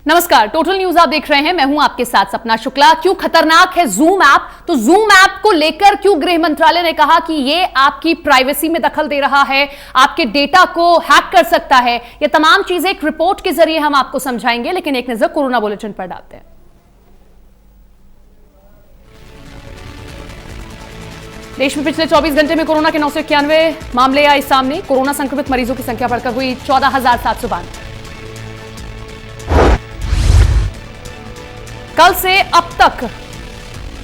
नमस्कार, total news आप देख रहे हैं। मैं हूं आपके साथ सपना शुक्ला। क्यों खतरनाक है जूम ऐप? तो जूम ऐप को लेकर क्यों गृह मंत्रालय ने कहा कि यह आपकी प्राइवेसी में दखल दे रहा है, आपके डेटा को हैक कर सकता है। ये तमाम चीजें एक रिपोर्ट के जरिए हम आपको समझाएंगे, लेकिन एक नजर कोरोना बुलेटिन पर डालते हैं। देश में पिछले 24 घंटे में कोरोना के 991 मामले आए सामने। कोरोना संक्रमित मरीजों की संख्या बढ़कर हुई 14,792। कल से अब तक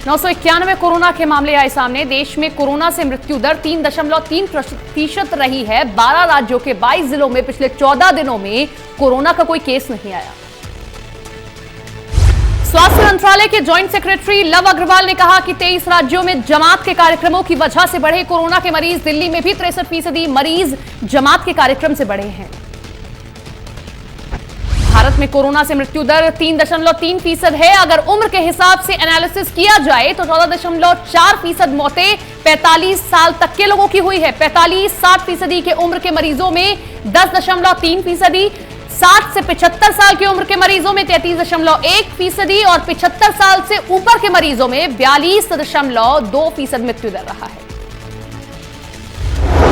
991 कोरोना के मामले आए सामने। देश में कोरोना से मृत्यु दर 3.3% रही है। 12 राज्यों के 22 जिलों में पिछले 14 दिनों में कोरोना का कोई केस नहीं आया। स्वास्थ्य मंत्रालय के जॉइंट सेक्रेटरी लव अग्रवाल ने कहा कि 23 राज्यों में जमात के कार्यक्रमों की वजह से बढ़े कोरोना के मरीज। दिल्ली में भी 63% मरीज जमात के कार्यक्रम से बढ़े हैं। भारत में कोरोना से मृत्यु दर 3.3% है। अगर उम्र के हिसाब से एनालिसिस किया जाए तो 14.4% मौतें 45 साल तक के लोगों की हुई है। 45-60% के उम्र के मरीजों में 10.3%, 60 से 75 साल की उम्र के मरीजों में 33.1% और 75 साल से ऊपर के मरीजों में 42.2% मृत्यु दर रहा है।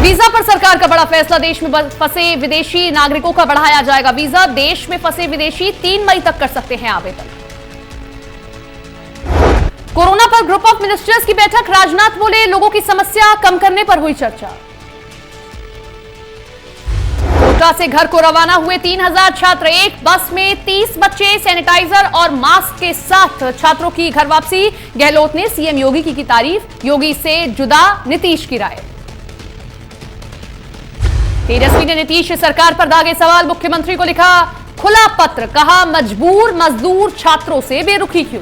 वीजा पर सरकार का बड़ा फैसला। देश में फंसे विदेशी नागरिकों का बढ़ाया जाएगा वीजा। देश में फंसे विदेशी 3 मई तक कर सकते हैं आवेदन। कोरोना पर ग्रुप ऑफ मिनिस्टर्स की बैठक। राजनाथ बोले लोगों की समस्या कम करने पर हुई चर्चा। कोटा से घर को रवाना हुए 3000 छात्र। एक बस में 30 बच्चे। सैनिटाइजर और मास्क के साथ छात्रों की घर वापसी। गहलोत ने सीएम योगी की तारीफ। योगी से जुदा नीतीश की राय। तेजस्वी ने नीतीश सरकार पर दागे सवाल। मुख्यमंत्री को लिखा खुला पत्र। कहा मजबूर मजदूर छात्रों से बेरुखी क्यों।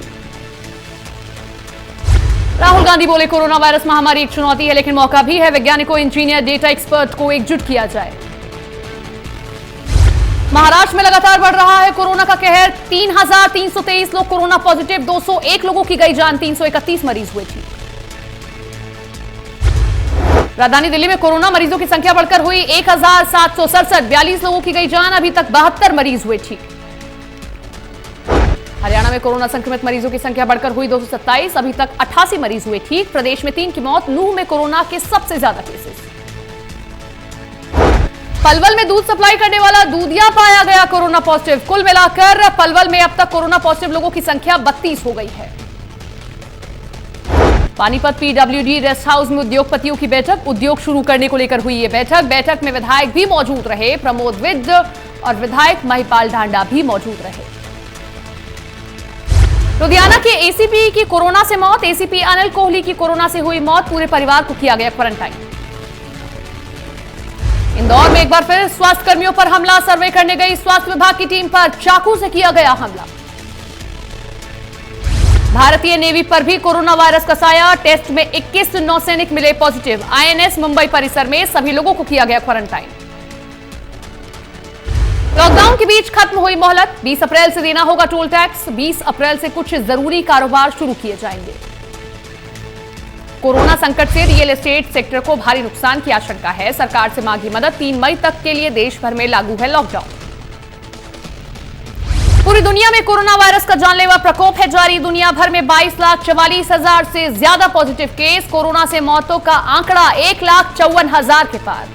राहुल गांधी बोले कोरोना वायरस महामारी एक चुनौती है, लेकिन मौका भी है। वैज्ञानिकों, इंजीनियर, डेटा एक्सपर्ट को एकजुट किया जाए। महाराष्ट्र में लगातार बढ़ रहा है कोरोना का कहर। 3,323 लोग कोरोना पॉजिटिव। 201 लोगों की गई जान। 331 मरीज हुए ठीक। राजधानी दिल्ली में कोरोना मरीजों की संख्या बढ़कर हुई 1,767। 42 लोगों की गई जान। अभी तक 72 मरीज हुए ठीक। हरियाणा में कोरोना संक्रमित मरीजों की संख्या बढ़कर हुई 227। अभी तक 88 मरीज हुए ठीक। प्रदेश में 3 की मौत। नूह में कोरोना के सबसे ज्यादा केसेस। पलवल में दूध सप्लाई करने वाला दूधिया पाया गया कोरोना पॉजिटिव। कुल मिलाकर पलवल में अब तक कोरोना पॉजिटिव लोगों की संख्या 32 हो गई है। पानीपत पीडब्ल्यूडी रेस्ट हाउस में उद्योगपतियों की बैठक। उद्योग शुरू करने को लेकर हुई यह बैठक में विधायक भी मौजूद रहे। प्रमोद विद और विधायक महिपाल ढांडा भी मौजूद रहे। लुधियाना के एसीपी की कोरोना से मौत। एसीपी अनिल कोहली की कोरोना से हुई मौत। पूरे परिवार को किया गया क्वारंटाइन। इंदौर में एक बार फिर स्वास्थ्य कर्मियों पर हमला। सर्वे करने गई स्वास्थ्य विभाग की टीम पर चाकू से किया गया हमला। भारतीय नेवी पर भी कोरोना वायरस का साया। टेस्ट में 21 नौसैनिक मिले पॉजिटिव। आईएनएस मुंबई परिसर में सभी लोगों को किया गया क्वारंटाइन। लॉकडाउन के बीच खत्म हुई मोहलत। 20 अप्रैल से देना होगा टोल टैक्स। 20 अप्रैल से कुछ जरूरी कारोबार शुरू किए जाएंगे। कोरोना संकट से रियल एस्टेट सेक्टर को भारी नुकसान की आशंका है। सरकार से मांगी मदद। 3 मई तक के लिए देश भर में लागू है लॉकडाउन। पूरी दुनिया में कोरोना वायरस का जानलेवा प्रकोप है जारी। दुनिया भर में 22,44,000 से ज्यादा पॉजिटिव केस। कोरोना से मौतों का आंकड़ा 1,54,000 के पार।